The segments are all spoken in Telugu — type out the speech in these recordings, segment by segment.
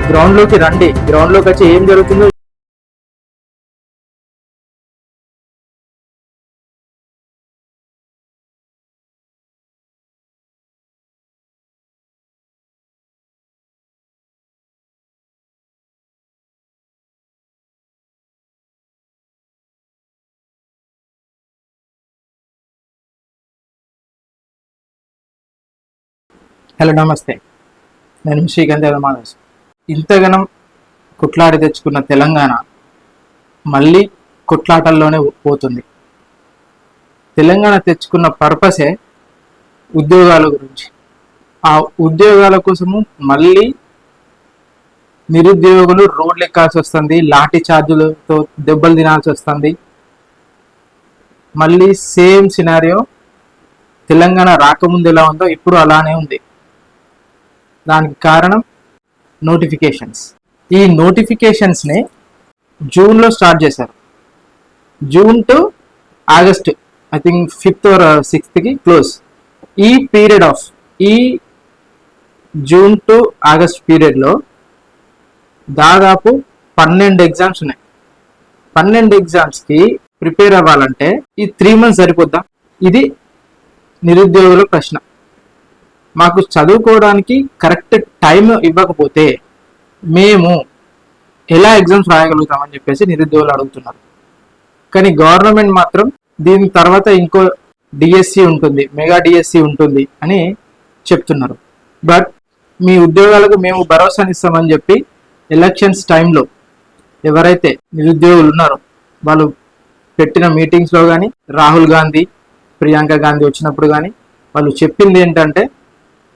గ్రౌండ్ లోకి రండి, గ్రౌండ్ లోకి వచ్చి ఏం జరుగుతుందో హలో నమస్తే, నేను శ్రీకాంత్ మానస్. ఇంతగానం కొట్లాడి తెచ్చుకున్న తెలంగాణ మళ్ళీ కొట్లాటల్లోనే పోతుంది. తెలంగాణ తెచ్చుకున్న పర్పసే ఉద్యోగాల గురించి. ఆ ఉద్యోగాల కోసము మళ్ళీ నిరుద్యోగులు రోడ్లు ఎక్కాల్సి వస్తుంది, లాఠీ చార్జులతో దెబ్బలు తినాల్సి వస్తుంది. మళ్ళీ సేమ్ సినారియో తెలంగాణ రాకముందు ఎలా ఉందో ఇప్పుడు అలానే ఉంది. దానికి కారణం నోటిఫికేషన్స్. ఈ నోటిఫికేషన్స్ని జూన్లో స్టార్ట్ చేశారు. June to August, I think 5th or 6th close. ఈ పీరియడ్ ఆఫ్ ఈ జూన్ టు ఆగస్ట్ పీరియడ్లో దాదాపు 12 ఎగ్జామ్స్ ఉన్నాయి. 12 ఎగ్జామ్స్కి ప్రిపేర్ అవ్వాలంటే ఈ 3 months సరిపోద్దా? ఇది నిరుద్యోగుల ప్రశ్న. మాకు చదువుకోవడానికి కరెక్ట్ టైం ఇవ్వకపోతే మేము ఎలా ఎగ్జామ్స్ రాయగలుగుతామని చెప్పేసి నిరుద్యోగులు అడుగుతున్నారు. కానీ గవర్నమెంట్ మాత్రం దీని తర్వాత ఇంకో డిఎస్సి ఉంటుంది, మెగా డిఎస్సి ఉంటుంది అని చెప్తున్నారు. బట్ మీ ఉద్యోగాలకు మేము భరోసానిస్తామని చెప్పి ఎలక్షన్స్ టైంలో ఎవరైతే నిరుద్యోగులు ఉన్నారో వాళ్ళు పెట్టిన మీటింగ్స్లో కానీ, రాహుల్ గాంధీ, ప్రియాంక గాంధీ వచ్చినప్పుడు కానీ వాళ్ళు చెప్పింది ఏంటంటే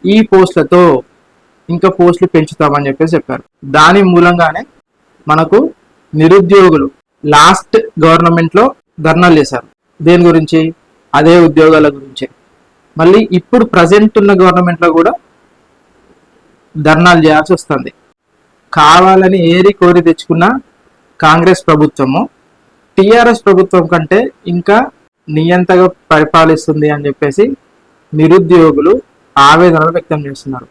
ఈ పోస్టులతో ఇంకా పోస్టులు పెంచుతామని చెప్పేసి చెప్పారు. దాని మూలంగానే మనకు నిరుద్యోగులు లాస్ట్ గవర్నమెంట్లో ధర్నాలు చేశారు. దేని గురించి? అదే ఉద్యోగాల గురించే. మళ్ళీ ఇప్పుడు ప్రజెంట్ ఉన్న గవర్నమెంట్లో కూడా ధర్నాలు చేయాల్సి వస్తుంది. కావాలని ఏరి కోరి తెచ్చుకున్న కాంగ్రెస్ ప్రభుత్వము టీఆర్ఎస్ ప్రభుత్వం కంటే ఇంకా నియంతగా పరిపాలిస్తుంది అని చెప్పేసి నిరుద్యోగులు ఆవేదనలు వ్యక్తం చేస్తున్నారు.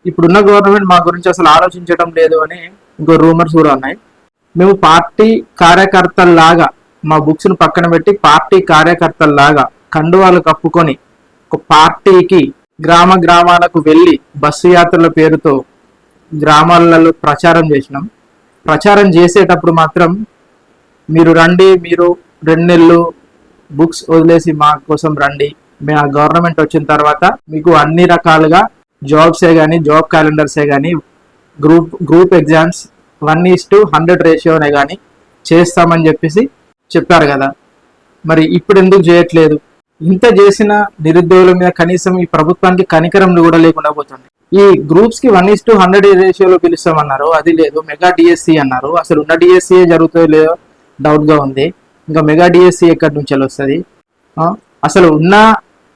ఇప్పుడున్న గవర్నమెంట్ మా గురించి అసలు ఆలోచించడం లేదు అని ఇంకో రూమర్స్ కూడా ఉన్నాయి. మేము పార్టీ కార్యకర్తల్లాగా మా బుక్స్ను పక్కన పెట్టి పార్టీ కార్యకర్తల్లాగా కండువాలు కప్పుకొని ఒక పార్టీకి గ్రామాలకు వెళ్ళి బస్సు యాత్రల పేరుతో గ్రామాలలో ప్రచారం చేసినాం. ప్రచారం చేసేటప్పుడు మాత్రం మీరు రండి, మీరు 2 నెలలు బుక్స్ వదిలేసి మా కోసం రండి, మా గవర్నమెంట్ వచ్చిన తర్వాత మీకు అన్ని రకాలుగా జాబ్సే కానీ, జాబ్ క్యాలెండర్సే కానీ, గ్రూప్ ఎగ్జామ్స్ 1:100 రేషియోనే కానీ చేస్తామని చెప్పేసి చెప్పారు కదా. మరి ఇప్పుడు ఎందుకు చేయట్లేదు? ఇంత చేసిన నిరుద్యోగుల మీద కనీసం ఈ ప్రభుత్వానికి కనికరం కూడా లేకుండా పోతుంది. ఈ గ్రూప్స్కి 1:100 రేషియోలో పిలుస్తామన్నారు, అది లేదు. మెగా డిఎస్సి అన్నారు, అసలు ఉన్న డిఎస్సి జరుగుతుందో లేదో డౌట్గా ఉంది. ఇంకా మెగా డిఎస్సి ఎక్కడి నుంచి వస్తుంది? అసలు ఉన్న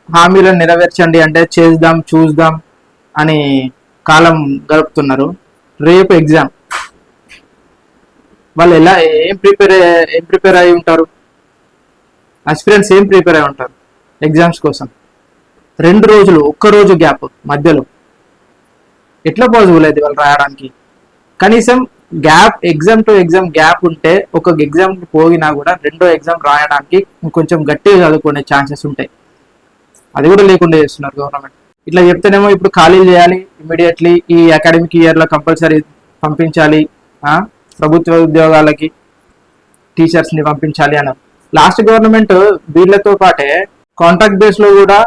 హామీలను నెరవేర్చండి అంటే చేద్దాం చూద్దాం అని కాలం గడుపుతున్నారు. రేపు ఎగ్జామ్, వాళ్ళు ఏం ప్రిపేర్ అయి ఉంటారు? ఆస్పిరెంట్స్ ఏం ప్రిపేర్ అయి ఉంటారు ఎగ్జామ్స్ కోసం? 2 రోజులు, ఒక్కరోజు గ్యాప్ మధ్యలో ఎట్లా పాసిబుల్ అయితే వాళ్ళు రాయడానికి? కనీసం gap, exam to exam gap ఉంటే ఒక ఎగ్జామ్కి పోగినా కూడా 2వ ఎగ్జామ్ రాయడానికి కొంచెం గట్టిగా చదువుకునే ఛాన్సెస్ ఉంటాయి. అది కూడా లేకుండా చేస్తున్నారు గవర్నమెంట్. ఇట్లా చెప్తేనేమో ఇప్పుడు ఖాళీ చేయాలి ఇమీడియట్లీ, ఈ అకాడమిక్ ఇయర్లో కంపల్సరీ పంపించాలి, ప్రభుత్వ ఉద్యోగాలకి టీచర్స్ని పంపించాలి అన్నారు. లాస్ట్ గవర్నమెంట్ వీళ్ళతో పాటే కాంట్రాక్ట్ బేస్లో కూడా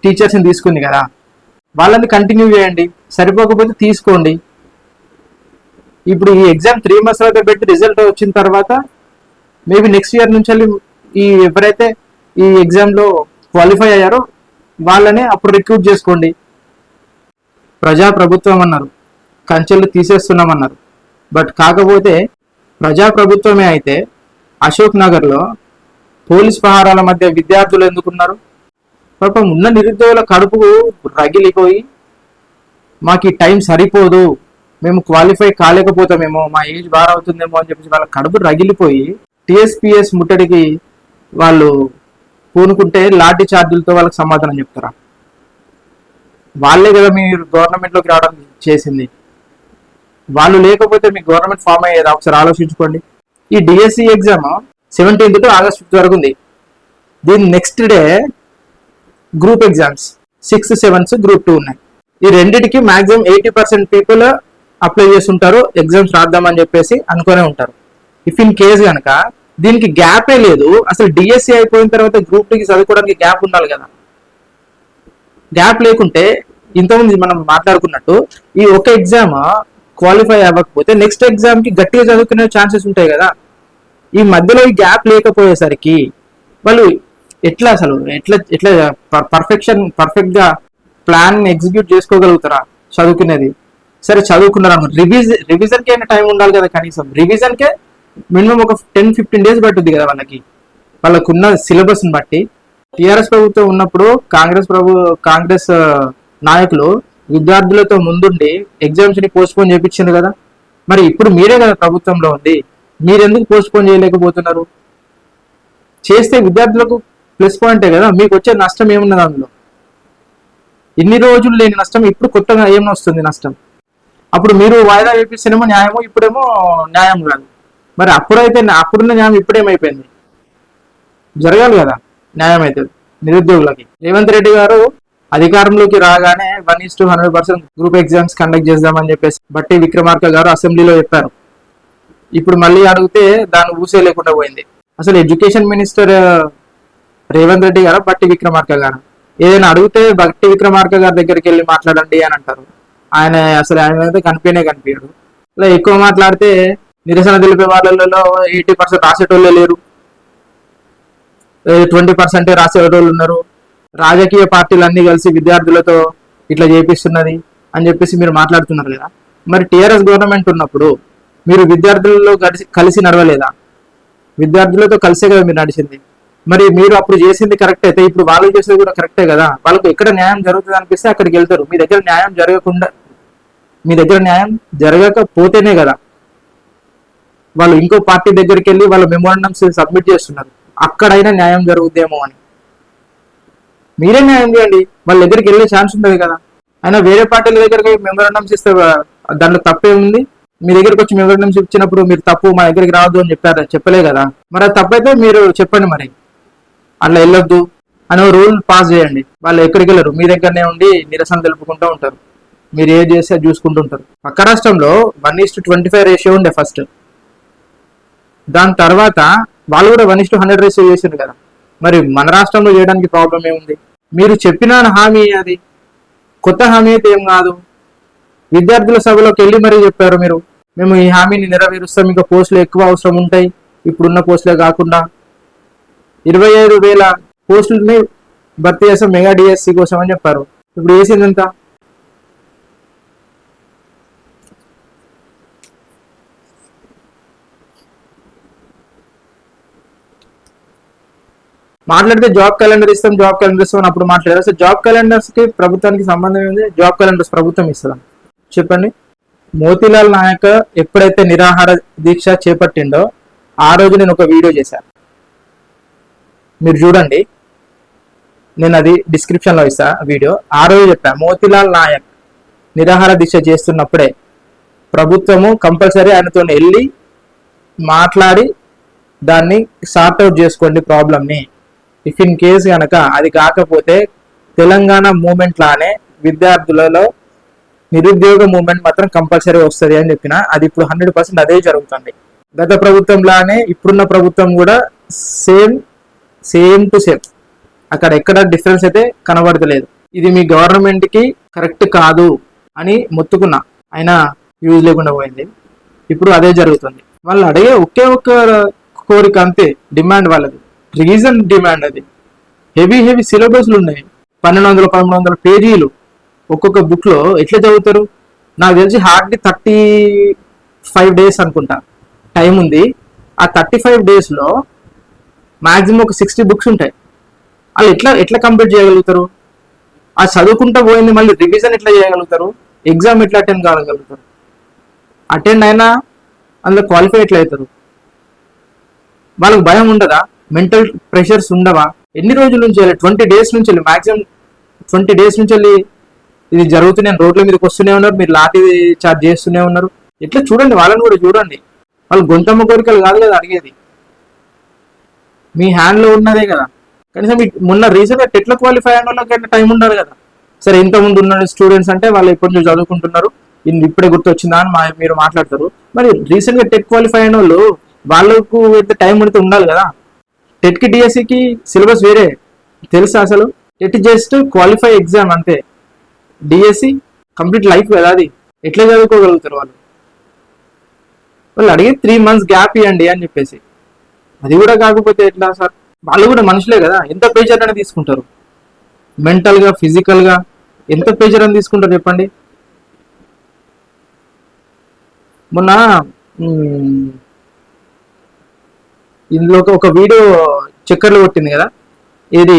టీచర్స్ని తీసుకుంది కదా. వాళ్ళని కంటిన్యూ చేయండి, సరిపోకపోతే తీసుకోండి. ఇప్పుడు ఈ ఎగ్జామ్ 3 months తర్వాత పెట్టి రిజల్ట్ వచ్చిన తర్వాత మేబీ నెక్స్ట్ ఇయర్ నుంచి ఈ ఎవరైతే ఈ ఎగ్జామ్లో క్వాలిఫై అయ్యారో వాళ్ళనే అప్పుడు రిక్రూట్ చేసుకోండి. ప్రజాప్రభుత్వం అన్నారు, కంచెలు తీసేస్తున్నామన్నారు. బట్ కాకపోతే ప్రజాప్రభుత్వమే అయితే అశోక్ నగర్లో పోలీస్ పహారాల మధ్య విద్యార్థులు ఎందుకున్నారు? పాపం ఉన్న నిరుద్యోగుల కడుపు రగిలిపోయి మాకు ఈ టైం సరిపోదు, మేము క్వాలిఫై కాలేకపోతామేమో, మా ఏజ్ బార్ అవుతుందేమో అని చెప్పేసి వాళ్ళ కడుపు రగిలిపోయి టీఎస్పీఎస్ ముట్టడికి వాళ్ళు పూనుకుంటే లాఠీ చార్జీలతో వాళ్ళకి సమాధానం చెప్తారా? వాళ్ళే కదా మీరు గవర్నమెంట్లోకి రావడం చేసింది. వాళ్ళు లేకపోతే మీ గవర్నమెంట్ ఫామ్ అయ్యేది ఒకసారి ఆలోచించుకోండి. ఈ DSC exam 17th to August 5th వరకు ఉంది. దీని next day group exams 6th, 7th group 2 ఉన్నాయి. ఈ రెండింటికి మాక్సిమం 80% పీపుల్ అప్లై చేస్తుంటారు, ఎగ్జామ్స్ రాద్దామని చెప్పేసి అనుకునే ఉంటారు. ఇఫ్ ఇన్ కేస్ కనుక దీనికి గ్యాపే లేదు, అసలు డిఎస్సి అయిపోయిన తర్వాత గ్రూప్ 2కి చదువుకోవడానికి గ్యాప్ ఉండాలి కదా. గ్యాప్ లేకుంటే ఇంతకుముందు మనం మాట్లాడుకున్నట్టు ఈ ఒక ఎగ్జామ్ క్వాలిఫై అవ్వకపోతే నెక్స్ట్ ఎగ్జామ్ కి గట్టిగా చదువుకునే ఛాన్సెస్ ఉంటాయి కదా. ఈ మధ్యలో ఈ గ్యాప్ లేకపోయేసరికి వాళ్ళు ఎట్లా అసలు ఎట్లా ఎట్లా పర్ఫెక్ట్ గా ప్లాన్ ఎగ్జిక్యూట్ చేసుకోగలుగుతారా చదువుకునేది? సరే చదువుకున్నారు, రివిజన్ కి అయినా టైం ఉండాలి కదా. కనీసం రివిజన్ కే మినిమం ఒక 10-15 days పట్టుద్ది కదా వాళ్ళకున్న సిలబస్ ని బట్టి. టిఆర్ఎస్ ప్రభుత్వం ఉన్నప్పుడు కాంగ్రెస్ నాయకులు విద్యార్థులతో ముందుండి ఎగ్జామ్స్ ని పోస్ట్ పోన్ చేయించారు కదా. మరి ఇప్పుడు మీరే కదా ప్రభుత్వంలో ఉంది, మీరెందుకు పోస్ట్ పోన్ చేయలేకపోతున్నారు? చేస్తే విద్యార్థులకు ప్లస్ పాయింటే కదా. మీకు వచ్చే నష్టం ఏమున్నది అందులో? ఇన్ని రోజులు లేని నష్టం ఇప్పుడు కొత్తగా ఏమన్నా వస్తుంది నష్టం. అప్పుడు మీరు వాయిదా వేపిస్తేనేమో న్యాయమో, ఇప్పుడేమో న్యాయం కాదు. మరి అప్పుడున్న న్యాయం ఇప్పుడేమైపోయింది? జరగాలి కదా న్యాయం అయితే నిరుద్యోగులకి. రేవంత్ రెడ్డి గారు అధికారంలోకి రాగానే 1:100% గ్రూప్ ఎగ్జామ్స్ కండక్ట్ చేద్దామని చెప్పేసి బట్టి విక్రమార్క గారు అసెంబ్లీలో చెప్పారు. ఇప్పుడు మళ్ళీ అడిగితే దాన్ని ఊసే లేకుండా పోయింది. అసలు ఎడ్యుకేషన్ మినిస్టర్ రేవంత్ రెడ్డి గారు బట్టి విక్రమార్క గారు ఏదైనా అడిగితే బట్టి విక్రమార్క గారి దగ్గరికి వెళ్ళి మాట్లాడండి అని అంటారు. ఆయన అయితే కనిపించడు. ఇలా ఎక్కువ మాట్లాడితే నిరసన తెలిపే వాళ్ళలో 80% రాసేటోళ్ళే లేరు, 20% రాసేటోళ్ళు ఉన్నారు. రాజకీయ పార్టీలు అన్ని కలిసి విద్యార్థులతో ఇట్లా చేపిస్తున్నది అని చెప్పేసి మీరు మాట్లాడుతున్నారు కదా. మరి టిఆర్ఎస్ గవర్నమెంట్ ఉన్నప్పుడు మీరు విద్యార్థులలో కలిసి నడవలేదా? విద్యార్థులతో కలిసే కదా మీరు నడిచింది. మరి మీరు అప్పుడు చేసింది కరెక్ట్ అయితే ఇప్పుడు వాళ్ళు చేసేది కూడా కరెక్టే కదా. వాళ్ళకు ఎక్కడ న్యాయం జరుగుతుంది అనిపిస్తే అక్కడికి వెళ్తారు. మీ దగ్గర న్యాయం జరగకపోతేనే కదా వాళ్ళు ఇంకో పార్టీ దగ్గరికి వెళ్ళి వాళ్ళ మెమోరాండమ్స్ సబ్మిట్ చేస్తున్నారు. అక్కడైనా న్యాయం జరుగుద్దేమో అని. మీరే న్యాయం చేయండి, వాళ్ళ దగ్గరికి వెళ్ళే ఛాన్స్ ఉంటుంది కదా. అయినా వేరే పార్టీల దగ్గరికి మెమోరాండమ్స్ ఇస్తే దాంట్లో తప్పేముంది? మీ దగ్గరికి వచ్చి మెమోరాండమ్స్ ఇచ్చినప్పుడు మీరు తప్పు మా దగ్గరికి రావద్దు అని చెప్పలే కదా. మరి అది తప్పైతే మీరు చెప్పండి, మరి అట్లా వెళ్ళొద్దు అని రూల్ పాస్ చేయండి. వాళ్ళు ఎక్కడికి వెళ్ళరు, మీ దగ్గరనే ఉండి నిరసన తెలుపుకుంటూ ఉంటారు. మీరు ఏది చేస్తే చూసుకుంటూ ఉంటారు. పక్క రాష్ట్రంలో 1:25 రేషియో ఉండే ఫస్ట్. దాని తర్వాత వాళ్ళు కూడా 1:100 రేషియో చేసిండ్రు కదా. మరి మన రాష్ట్రంలో చేయడానికి ప్రాబ్లం ఏముంది? మీరు చెప్పిన హామీ అది కొత్త హామీ అయితే ఏం కాదు. విద్యార్థుల సభలోకి వెళ్ళి మరీ చెప్పారు మీరు, మేము ఈ హామీని నెరవేరుస్తాం, ఇంకా పోస్టులు ఎక్కువ అవసరం ఉంటాయి ఇప్పుడున్న పోస్టులే కాకుండా 25,000 పోస్టులని భర్తీ చేస్తాం మెగా డిఎస్సి కోసం అని చెప్పారు. ఇప్పుడు వేసిందంతా మాట్లాడితే జాబ్ క్యాలెండర్ ఇస్తాం అని అప్పుడు మాట్లాడారు. అసలు జాబ్ క్యాలెండర్స్ కి ప్రభుత్వానికి సంబంధం ఏంది? జాబ్ క్యాలెండర్స్ ప్రభుత్వం ఇస్తుందా చెప్పండి. మోతీలాల్ నాయక్ ఎప్పుడైతే నిరాహార దీక్ష చేపట్టిండో ఆ రోజు నేను ఒక వీడియో చేశాను, మీరు చూడండి, నేను అది డిస్క్రిప్షన్ లో ఇస్తా వీడియో. ఆ రోజు చెప్పా, మోతీలాల్ నాయక్ నిరాహార దీక్ష చేస్తున్నప్పుడే ప్రభుత్వము కంపల్సరీ ఆయనతో వెళ్ళి మాట్లాడి దాన్ని సార్ట్అవుట్ చేసుకోండి ప్రాబ్లమ్ని. ఇఫ్ ఇన్ కేస్ కనుక అది కాకపోతే తెలంగాణ మూమెంట్ లానే విద్యార్థులలో నిరుద్యోగ మూమెంట్ మాత్రం కంపల్సరీ వస్తుంది అని చెప్పిన. అది ఇప్పుడు 100% అదే జరుగుతుంది. గత ప్రభుత్వం లానే ఇప్పుడున్న ప్రభుత్వం కూడా సేమ్ టు సేమ్, అక్కడ ఎక్కడ డిఫరెన్స్ అయితే కనబడతలేదు. ఇది మీ గవర్నమెంట్ కి కరెక్ట్ కాదు అని మొత్తుకున్నా, అయినా యూజ్ లేకుండా పోయింది. ఇప్పుడు అదే జరుగుతుంది. వాళ్ళు అడిగే ఒకే ఒక్క కోరిక అంతే, డిమాండ్ వాళ్ళది, రీజన్ డిమాండ్. అది హెవీ సిలబస్లు ఉన్నాయి, 1200-1300 పేజీలు ఒక్కొక్క బుక్ లో. ఎట్లా చదువుతారు? నాకు తెలిసి హార్డ్లీ 35 days అనుకుంటా టైం ఉంది. ఆ 35 days లో మాక్సిమం ఒక 60 books ఉంటాయి. వాళ్ళు ఎట్లా కంప్లీట్ చేయగలుగుతారు? ఆ చదువుకుంటూ పోయింది మళ్ళీ రివిజన్ ఎట్లా చేయగలుగుతారు? ఎగ్జామ్ ఎట్లా అటెండ్ కాగలుగుతారు? అటెండ్ అయినా అందులో క్వాలిఫై ఎట్లా అవుతారు? వాళ్ళకి భయం ఉండదా? మెంటల్ ప్రెషర్స్ ఉండవా? ఎన్ని రోజుల నుంచి వెళ్ళి 20 days నుంచి వెళ్ళి మాక్సిమం 20 days నుంచి వెళ్ళి ఇది జరుగుతూనే, రోడ్ల మీదకి వస్తూనే ఉన్నారు, మీరు లాఠీ చార్జ్ చేస్తూనే ఉన్నారు. ఇట్లా చూడండి, వాళ్ళని కూడా చూడండి. వాళ్ళు గొంతమ్మ కోరికలు కాదు కదా అడిగేది, మీ హ్యాండ్లో ఉన్నదే కదా. కనీసం మొన్న రీసెంట్గా టెట్లో క్వాలిఫై అయిన వాళ్ళకి టైం ఉండాలి కదా. సరే ఇంతకుముందు ఉన్న స్టూడెంట్స్ అంటే వాళ్ళు ఎప్పటి నుంచి చదువుకుంటున్నారు, ఇప్పుడే గుర్తొచ్చిందా అని మీరు మాట్లాడతారు. మరి రీసెంట్గా టెట్ క్వాలిఫై అయిన వాళ్ళు వాళ్ళకు ఎంత టైం ఉంటే ఉండాలి కదా. టెట్కి డిఎస్సికి సిలబస్ వేరే తెలుసా అసలు? టెట్ జస్ట్ క్వాలిఫై ఎగ్జామ్ అంతే, డిఎస్సి కంప్లీట్ లైఫ్ కదా అది. ఎట్లా చదువుకోగలుగుతారు వాళ్ళు? వాళ్ళు అడిగి 3 months గ్యాప్ ఇవ్వండి అని చెప్పేసి, అది కూడా కాకపోతే ఎట్లా సార్? వాళ్ళు కూడా మనుషులే కదా, ఎంత ప్రెషర్ అని తీసుకుంటారు, మెంటల్గా ఫిజికల్గా ఎంత ప్రెషర్ అని తీసుకుంటారు చెప్పండి. మొన్న ఇందులో ఒక వీడియో చక్కర్లు కొట్టింది కదా, ఇది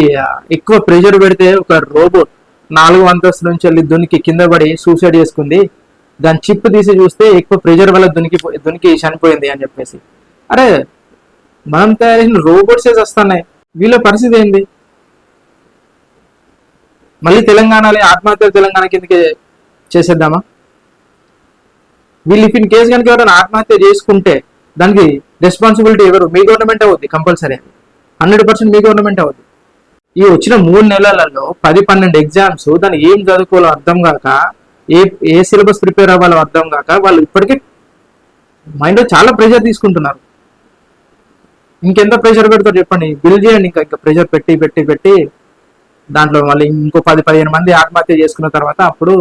ఎక్కువ ప్రెషర్ పెడితే ఒక రోబోట్ 4వ అంతస్తు నుంచి వెళ్ళి దునికి కింద పడి సూసైడ్ చేసుకుంది, దాని చిప్ తీసి చూస్తే ఎక్కువ ప్రెషర్ వల్ల దునికి చనిపోయింది అని చెప్పేసి. అరే మనం తయారు చేసిన రోబోట్సే వస్తున్నాయి, వీళ్ళ పరిస్థితి ఏంది? మళ్ళీ తెలంగాణలో ఆత్మహత్య తెలంగాణ కిందకి చేసేద్దామా? వీళ్ళు ఇఫ్ ఇన్ కేసు కనుక ఎవరైనా ఆత్మహత్య చేసుకుంటే దానికి రెస్పాన్సిబిలిటీ ఎవరు? మీ గవర్నమెంట్ అవుద్ది కంపల్సరీ, 100% మీ గవర్నమెంట్ అవుద్ది. ఈ వచ్చిన 3 నెలలలో 10-12 ఎగ్జామ్స్, దాన్ని ఏం చదువుకోవాలో అర్థం కాక, ఏ సిలబస్ ప్రిపేర్ అవ్వాలో అర్థం కాక వాళ్ళు ఇప్పటికే మైండ్లో చాలా ప్రెషర్ తీసుకుంటున్నారు. ఇంకెంత ప్రెషర్ పెడతారు చెప్పండి? బిల్ చేయండి, ఇంకా ప్రెషర్ పెట్టి పెట్టి పెట్టి దాంట్లో మళ్ళీ ఇంకో 10-15 మంది ఆత్మహత్య చేసుకున్న తర్వాత అప్పుడు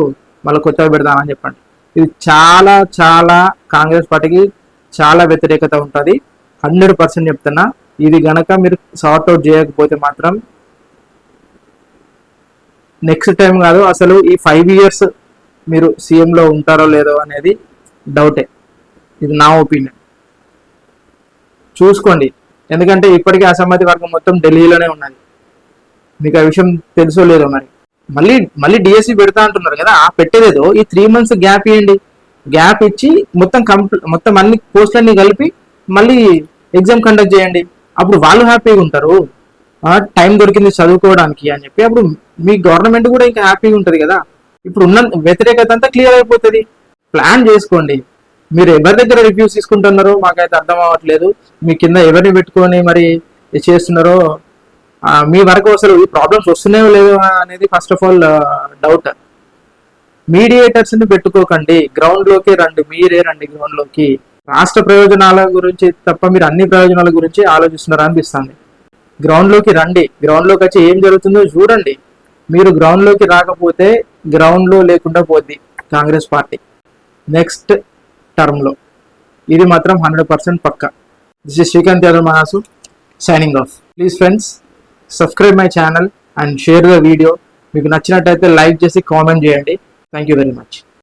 మళ్ళీ కొత్తగా పెడదామని చెప్పండి. ఇది చాలా చాలా కాంగ్రెస్ పార్టీకి చాలా వ్యతిరేకత ఉంటుంది, 100% చెప్తున్నా. ఇది గనక మీరు సార్ట్అవుట్ చేయకపోతే మాత్రం నెక్స్ట్ టైం కాదు, అసలు ఈ 5 years మీరు సీఎంలో ఉంటారో లేదో అనేది డౌటే. ఇది నా ఒపీనియన్. చూసుకోండి, ఎందుకంటే ఇప్పటికీ అసమ్మతి వర్గం మొత్తం ఢిల్లీలోనే ఉన్నది. మీకు ఆ విషయం తెలుసో లేదో మరి. మళ్ళీ డిఎస్సి పెడతా అంటున్నారు కదా, ఆ పెట్టేదేదో ఈ 3 months గ్యాప్ ఇవ్వండి. గ్యాప్ ఇచ్చి మొత్తం అన్ని పోస్టులన్నీ కలిపి మళ్ళీ ఎగ్జామ్ కండక్ట్ చేయండి. అప్పుడు వాళ్ళు హ్యాపీగా ఉంటారు, టైం దొరికింది చదువుకోవడానికి అని చెప్పి. అప్పుడు మీ గవర్నమెంట్ కూడా ఇంకా హ్యాపీగా ఉంటుంది కదా. ఇప్పుడు ఉన్న వ్యతిరేకత అంతా క్లియర్ అయిపోతుంది. ప్లాన్ చేసుకోండి. మీరు ఎవరి దగ్గర రివ్యూస్ తీసుకుంటున్నారో మాకైతే అర్థం అవ్వట్లేదు. మీ కింద ఎవరిని పెట్టుకొని మరి చేస్తున్నారో, మీ వరకు అసలు ఈ ప్రాబ్లమ్స్ వస్తున్నాయో లేదో అనేది first of all doubt. Mediators ని పెట్టుకోకండి, గ్రౌండ్ లోకి రండి, మీరే రండి గ్రౌండ్ లోకి. రాష్ట్ర ప్రయోజనాల గురించి తప్ప మీరు అన్ని ప్రయోజనాల గురించి ఆలోచిస్తున్నారు అనిపిస్తుంది. గ్రౌండ్ లోకి రండి, గ్రౌండ్ లోకి వచ్చి ఏం జరుగుతుందో చూడండి. మీరు గ్రౌండ్ లోకి రాకపోతే గ్రౌండ్ లో లేకుండా పోద్ది కాంగ్రెస్ పార్టీ నెక్స్ట్ టర్మ్ లో, ఇది మాత్రం 100% పక్కా. దిస్ ఇస్ శ్రీకాంత్ యాదవ్ మహాసు signing off. Please friends, subscribe my channel and share the video. మీకు నచ్చినట్టయితే లైక్ చేసి కామెంట్ చేయండి. Thank you very much.